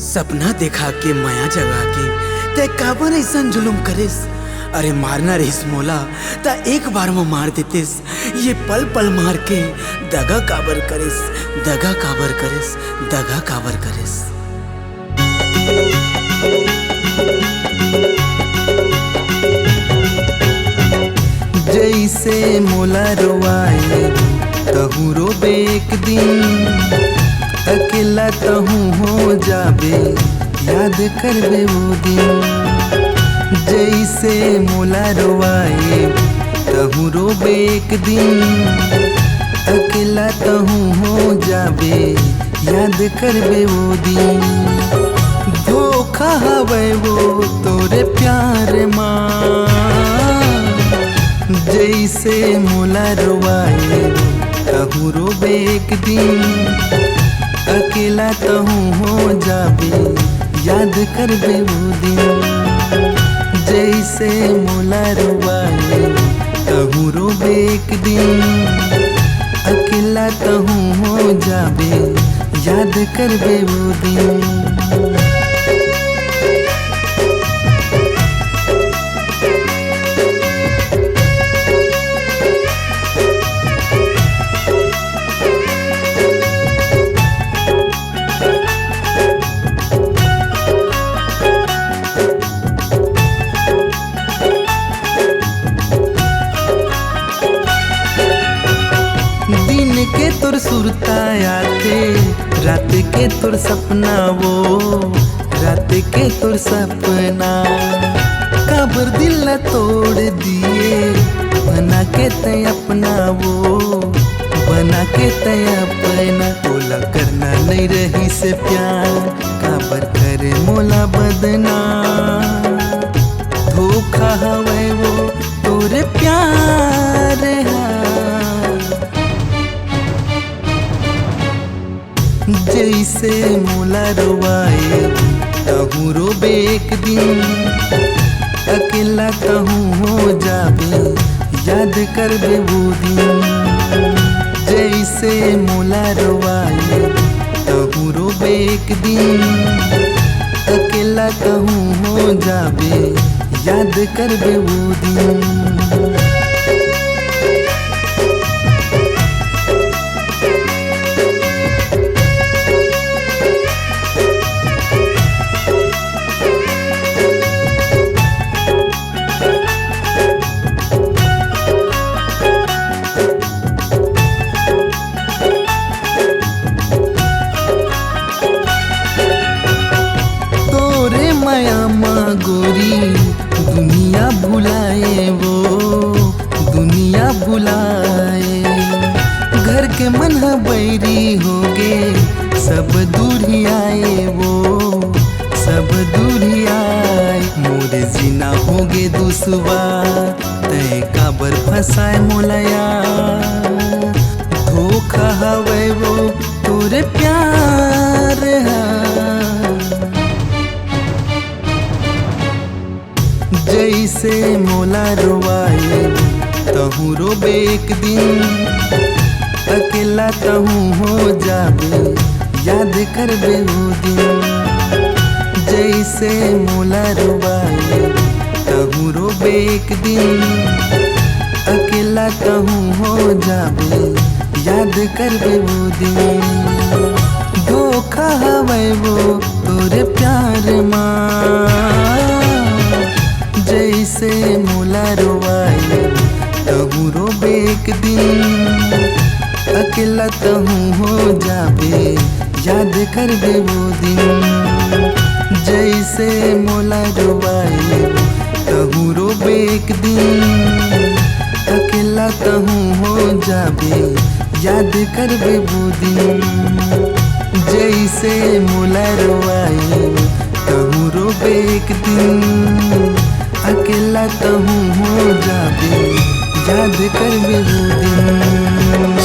सपना देखा के माया जगा के ते काबर ऐसन जुलुम करेस। अरे मारना रहीस मोला ता एक बार में मार देतेस। ये पल पल मार के दगा काबर करेस, दगा काबर करेस, दगा काबर करेस। जैसे मोला रोवाए तहु रोबे एक दिन, अकेला तहु हो जाबे याद करबे वो दिन। जैसे मोला रोवाए तहु रोबे एक दिन, अकेला तहु हो जाबे याद करबे वो दिन। धोखा हवे वो तोरे प्यार माँ, जैसे मोला रोवाए तहु रोबे एक दिन, अकेला तहु हो जाबे याद करबे वो दिन। जैसे मोला रोवाए तहु रोबे एक दिन, अकेला तहु हो जाबे याद करबे वो दिन। के तोर सुरता आते, रात के तोर सपना वो, रात के तोर सपना काबर दिल तोड़ दिए। बना के तय अपना वो, बना के तय अपना। तोला करना नहीं रही से प्यार, काबर करे मोला बदना। धोखा हवे वो तोरे प्यार जैसे मोला रोवाए तहु रोबे एक दिन, अकेला तहु हो जाबे याद करबे वो दिन। जैसे मोला रोवाए तहु रोबे एक दिन, अकेला तहु हो जाबे याद करबे वो दिन। माया माँ गोरी दुनिया भुलाए वो, दुनिया भुलाए। घर के मन बैरी होगे सब दूर ही आए वो, सब दूर ही आए। मोरे जीना होगे दुश्वार तय काबर फंसाए मोलया। धोखा हवे वो तोरे प्यार जैसे मोला रोवाए तहु रोबे एक दिन, अकेला तहु हो जाबे याद करबे वो दिन। जैसे मोला रोवाए तहु रोबे एक दिन, अकेला तहु हो जाबे याद करबे वो दिन। धोखा हवे वो तोरे प्यार माँ, जैसे मोला रोवाए तहु रोबे एक दिन, अकेला तहु हो जाबे याद करबे वो दिन। जैसे मोला रोवाए तहु रोबे एक दिन, अकेला तहु हो जाबे याद करबे वो दिन। जैसे मोला रोवाए तहु रोबे एक दिन, अकेला तहु हो जाबे याद करबे वो दिन।